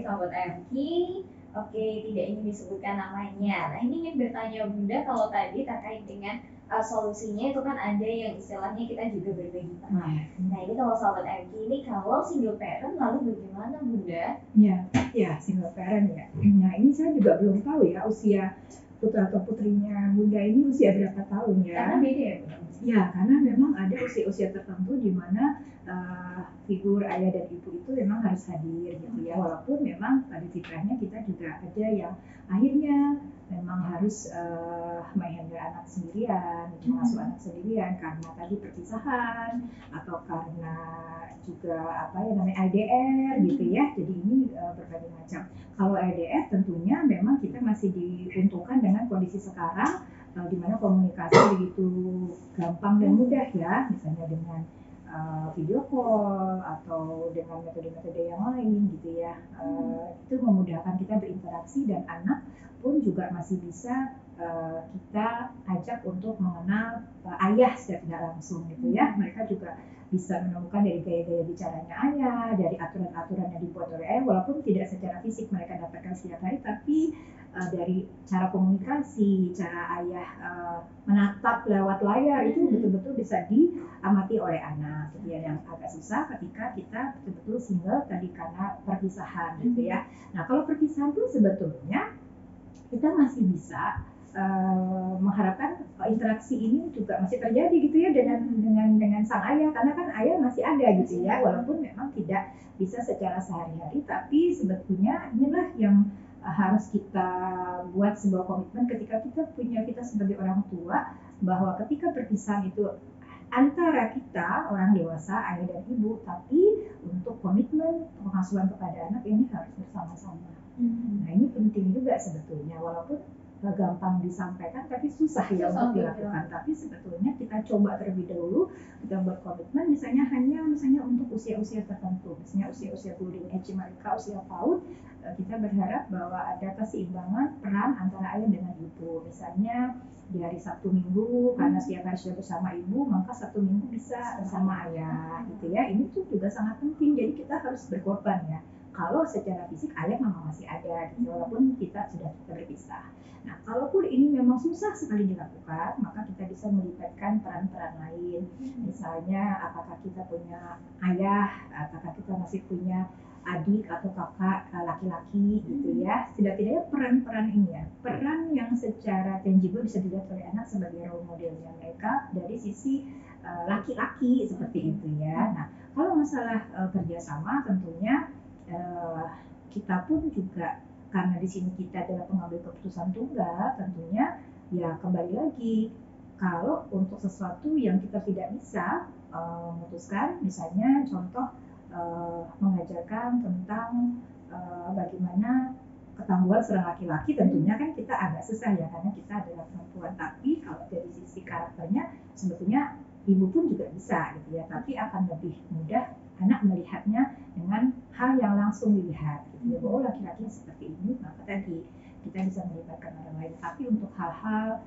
dari sahabat MQ. Oke, tidak ingin disebutkan namanya. Nah, ini ingin bertanya Bunda kalau tadi terkait dengan solusinya itu kan ada yang istilahnya kita juga berbagi peran. Nah, ini kalau sahabat MQ ini kalau single parent lalu bagaimana Bunda? Ya, single parent ya. Nah, ini saya juga belum tahu ya usia putra atau putrinya Bunda ini usia berapa tahun ya? Karena beda ya Bunda? Ya, karena memang ada usia-usia tertentu di mana figur ayah dan ibu itu memang harus hadir gitu ya. Walaupun memang pada fitrahnya kita juga ada yang akhirnya memang harus menghandle anak sendirian, mengasuh anak sendirian karena tadi perpisahan atau karena juga LDR gitu ya. Jadi ini berbagai macam. Kalau LDR tentunya memang kita masih diuntungkan dengan kondisi sekarang di mana komunikasi begitu gampang dan mudah ya, misalnya dengan video call atau dengan metode-metode yang lain gitu ya. Itu memudahkan kita berinteraksi dan anak pun juga masih bisa kita ajak untuk mengenal ayah secara tidak langsung gitu ya. Mereka juga bisa menemukan dari gaya-gaya bicaranya ayah, dari aturan-aturan yang dibuat oleh ayah, walaupun tidak secara fisik mereka dapatkan setiap hari, tapi dari cara komunikasi, cara ayah menatap lewat layar itu betul-betul bisa diamati oleh anak. Gitu ya, yang agak susah ketika kita betul-betul single tadi karena perpisahan gitu ya. Nah, kalau perpisahan pun sebetulnya kita masih bisa mengharapkan interaksi ini juga masih terjadi gitu ya dengan sang ayah, karena kan ayah masih ada gitu ya, walaupun memang tidak bisa secara sehari-hari, tapi sebetulnya inilah yang harus kita buat sebuah komitmen ketika kita sebagai orang tua, bahwa ketika perpisahan itu antara kita orang dewasa ayah dan ibu, tapi untuk komitmen pengasuhan kepada anak ini harus bersama-sama. Nah, ini penting juga sebetulnya, walaupun gampang disampaikan tapi susah ya untuk dilakukan. Tapi sebetulnya kita coba terlebih dahulu, kita buat komitmen misalnya untuk usia-usia tertentu, misalnya usia-usia golden age mereka, usia PAUD, kita berharap bahwa ada keseimbangan peran antara ayah dengan ibu. Misalnya di hari Sabtu Minggu, karena setiap hari sudah bersama ibu, maka Sabtu Minggu bisa bersama ayah gitu ya. Ini tuh juga sangat penting, jadi kita harus berkorban ya. Kalau secara fisik ayah memang masih ada gitu, walaupun kita sudah berpisah. Nah, kalaupun ini memang susah sekali dilakukan, maka kita bisa melibatkan peran-peran lain. Misalnya, apakah kita punya ayah, apakah kita masih punya adik atau kakak laki-laki gitu ya. Setidaknya peran-peran ini ya, peran yang secara tangible bisa dilihat oleh anak sebagai role modelnya mereka dari sisi laki-laki seperti itu ya. Nah, kalau masalah kerjasama tentunya kita pun juga, karena di sini kita adalah pengambil keputusan tunggal, tentunya ya kembali lagi, kalau untuk sesuatu yang kita tidak bisa memutuskan, misalnya contoh mengajarkan tentang bagaimana ketangguhan seorang laki-laki, tentunya kan kita agak susah ya karena kita adalah perempuan. Tapi kalau dari sisi karakternya sebetulnya ibu pun juga bisa gitu ya, tapi akan lebih mudah anak melihatnya dengan hal yang langsung dilihat gitu ya, bahwa laki-laki seperti ini, maka tadi kita bisa melibatkan orang lain. Tapi untuk hal-hal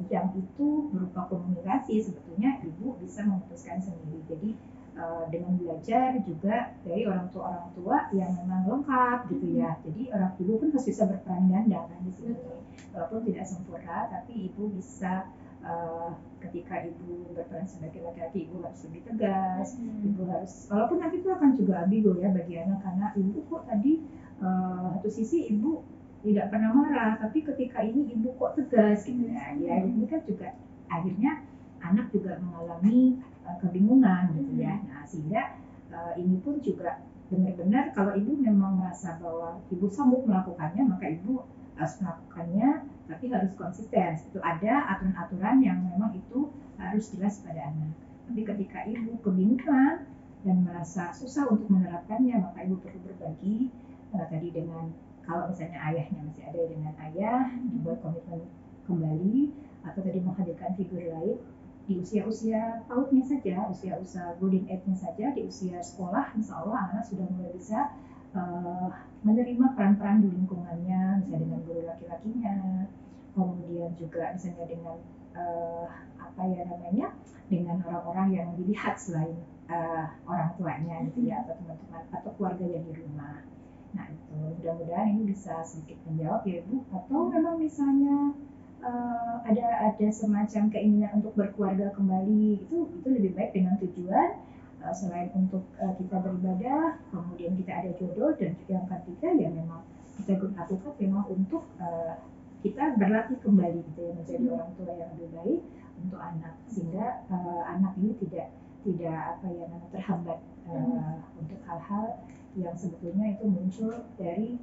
yang itu berupa komunikasi, sebetulnya ibu bisa memutuskan sendiri. Jadi dengan belajar juga dari orang tua yang memang lengkap gitu ya. Jadi orang ibu pun harus bisa berperan ganda kan di sini. Walaupun tidak sempurna, tapi ibu bisa ketika ibu berperan sebagai laki-laki, ibu harus lebih tegas. Ibu harus, walaupun nanti itu akan juga ambigu ya bagi anak, karena ibu kok tadi satu sisi ibu tidak pernah marah, tapi ketika ini ibu kok tegas gitu ya. Ya ini kan juga akhirnya anak juga mengalami kebingungan gitu ya. Nah, sehingga ini pun juga benar-benar kalau ibu memang merasa bahwa ibu sanggup melakukannya, maka ibu harus melakukannya, tapi harus konsisten. Itu ada aturan-aturan yang memang itu harus jelas pada anak. Tapi ketika ibu kebingungan dan merasa susah untuk menerapkannya, maka ibu perlu berbagi tadi dengan, kalau misalnya ayahnya masih ada, dengan ayah dibuat komitmen kembali, atau tadi menghadirkan figur lain di usia-usia PAUD-nya saja, usia-usia golden age-nya saja, di usia sekolah, insya Allah anak sudah mulai bisa menerima peran-peran di lingkungannya, misalnya dengan guru laki-lakinya, kemudian juga misalnya dengan dengan orang-orang yang dilihat selain orang tuanya gitu ya, atau teman-teman atau keluarga yang di rumah. Nah itu mudah-mudahan ini bisa sedikit menjawab ya Bu. Atau memang misalnya ada semacam keinginan untuk berkeluarga kembali, itu lebih baik dengan tujuan selain untuk kita beribadah, kemudian kita ada jodoh, dan juga yang ketiga ya memang kita lakukan memang untuk kita berlatih kembali gitu ya, menjadi orang tua yang lebih baik untuk anak, sehingga anak ini tidak apa ya namanya terhambat untuk hal-hal yang sebetulnya itu muncul dari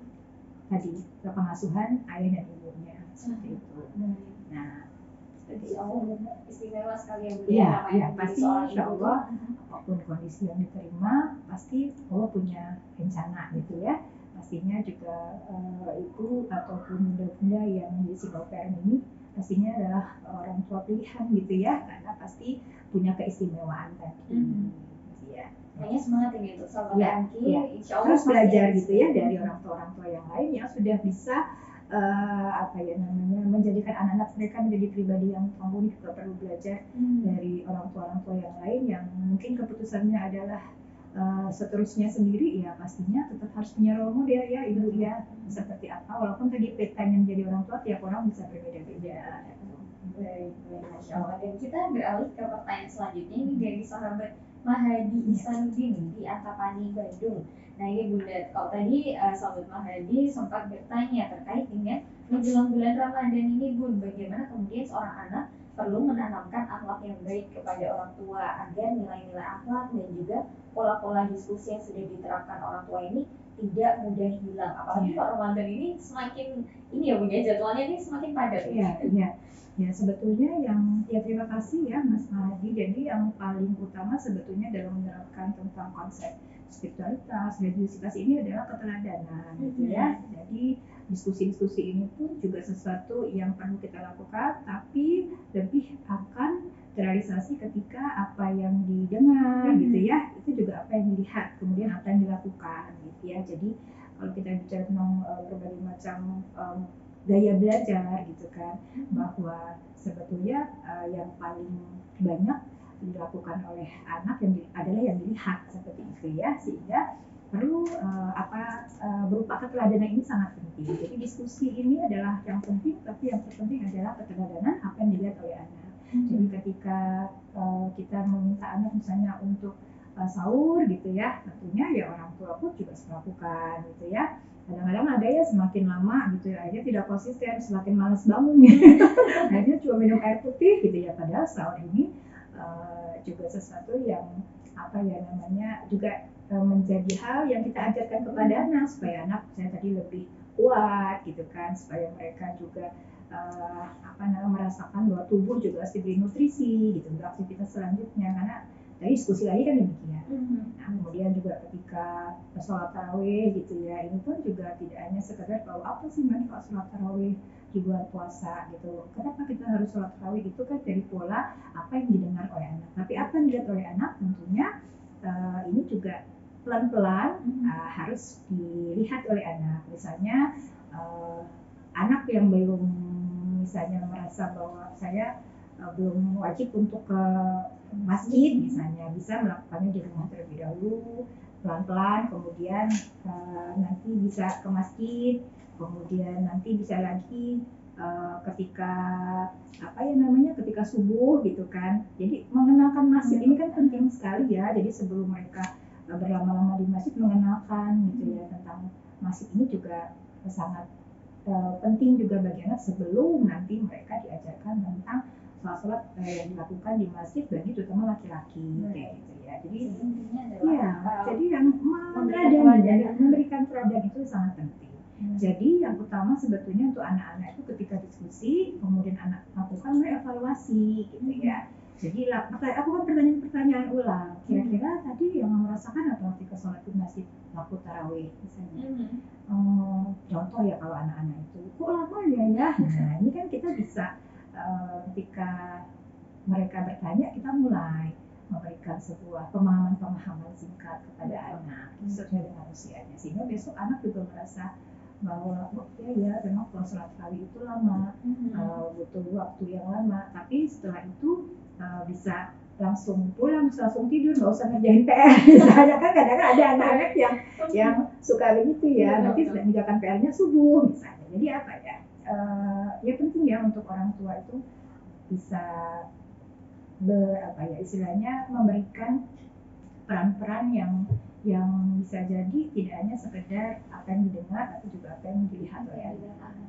tadi pengasuhan ayah dan ibunya seperti itu. Nah, Insya Allah istimewa sekali ya Bu. Iya, pasti insya Allah apapun kondisi yang diterima pasti Allah punya rencana gitu ya. Pastinya juga ibu ataupun bunda-bunda yang menjadi single parent ini pastinya adalah orang tua pilihan gitu ya, karena pasti punya keistimewaan tadi. Ya. Makanya semangat ini untuk sahabat Angki, insya Allah terus belajar gitu ya dari orang tua yang lain yang sudah bisa menjadikan anak-anak mereka menjadi pribadi yang mumpuni. Juga perlu belajar dari orang tua yang lain yang mungkin keputusannya adalah seterusnya sendiri, ya pastinya tetap harus punya role model ya ibu ya, seperti apa, walaupun tadi petanya menjadi orang tua tiap orang bisa berbeda-beda. Baik, Masya Allah. Dan kita beralih ke pertanyaan selanjutnya ini dari sahabat Mahadi Isanuddin di Antapani, Bandung. Nah ini Bunda, kalau tadi sahabat Mahadi sempat bertanya terkait dengan menjelang bulan Ramadan ini Bun, bagaimana kemudian seorang anak perlu menanamkan akhlak yang baik kepada orang tua agar nilai-nilai akhlak dan juga pola-pola diskusi yang sudah diterapkan orang tua ini tidak mudah hilang. Apalagi kalau Ramadan ini semakin ini ya Bunda, jadwalnya ini semakin padat. Ya sebetulnya terima kasih ya Mas Mahadi. Jadi yang paling utama sebetulnya dalam menerapkan tentang konsep spiritualitas, religiusitas ini adalah keteladanan gitu ya. Jadi diskusi-diskusi ini pun juga sesuatu yang perlu kita lakukan, tapi lebih akan terrealisasi ketika apa yang didengar gitu ya, itu juga apa yang dilihat, kemudian apa yang dilakukan gitu ya. Jadi kalau kita bicara tentang berbagai macam gaya belajar gitu kan, bahwa sebetulnya yang paling banyak dilakukan oleh anak adalah yang dilihat seperti itu ya, sehingga perlu berupa keteladanan ini sangat penting. Jadi diskusi ini adalah yang penting, tapi yang terpenting adalah keteladanan apa yang dilihat oleh anak. Jadi ketika kita meminta anak misalnya untuk sahur gitu ya, tentunya ya orang tua pun juga harus melakukan gitu ya. Kadang-kadang ada ya semakin lama gitu ya, akhirnya tidak konsisten, semakin malas bangun ya. Akhirnya cuma minum air putih gitu ya, padahal sahur ini juga sesuatu yang juga menjadi hal yang kita ajarkan kepada anak, supaya anak saya tadi lebih kuat gitu kan, supaya mereka juga merasakan bahwa tubuh juga harus diberi nutrisi gitu untuk aktivitas selanjutnya, karena tadi diskusi lagi kan demikian. Nah, kemudian juga ketika sholat tarawih gitu ya, ini pun juga tidak hanya sekedar bahwa apa sih manfaat sholat tarawih di bulan puasa gitu. Kenapa kita harus sholat tarawih, itu kan dari pola apa yang didengar oleh anak. Tapi apa yang dilihat oleh anak tentunya ini juga pelan-pelan harus dilihat oleh anak. Misalnya anak yang belum misalnya merasa bahwa saya belum wajib untuk ke masjid misalnya, bisa melakukannya di rumah terlebih dahulu, pelan-pelan, kemudian nanti bisa ke masjid, kemudian nanti bisa lagi ketika ketika subuh gitu kan. Jadi mengenalkan masjid ini kan penting sekali ya. Jadi sebelum mereka berlama-lama di masjid, mengenalkan gitu ya tentang masjid ini juga sangat penting juga bagi anak sebelum nanti mereka diajarkan tentang sholat yang dilakukan di masjid bagi terutama laki-laki kayak gitu ya. Jadi jadi yang memberikan teladan itu sangat penting. Jadi yang utama sebetulnya untuk anak-anak itu ketika diskusi, kemudian anak lakukan evaluasi gitu ya. Jadi aku kan pertanyaan ulang, kira-kira tadi yang merasakan atau ketika sholat di masjid waktu tarawih misalnya. Contoh ya, kalau anak-anak itu kok lama ya. Nah ini kan kita bisa ketika mereka bertanya, kita mulai memberikan sebuah pemahaman singkat kepada anak sesuai dengan usianya, sehingga besok anak juga merasa bahwa memang kalau sholat tarawih itu lama, butuh waktu yang lama, tapi setelah itu bisa langsung pulang, langsung tidur, nggak usah ngerjain PR. Misalnya kan kadang-kadang ada anak-anak yang suka begitu ya, nanti mengerjakan PR-nya subuh misalnya. Jadi apa ya? Ya penting ya untuk orang tua itu bisa istilahnya memberikan peran-peran yang bisa jadi tidak hanya sekedar apa yang didengar, tapi juga apa yang dilihat oleh anak.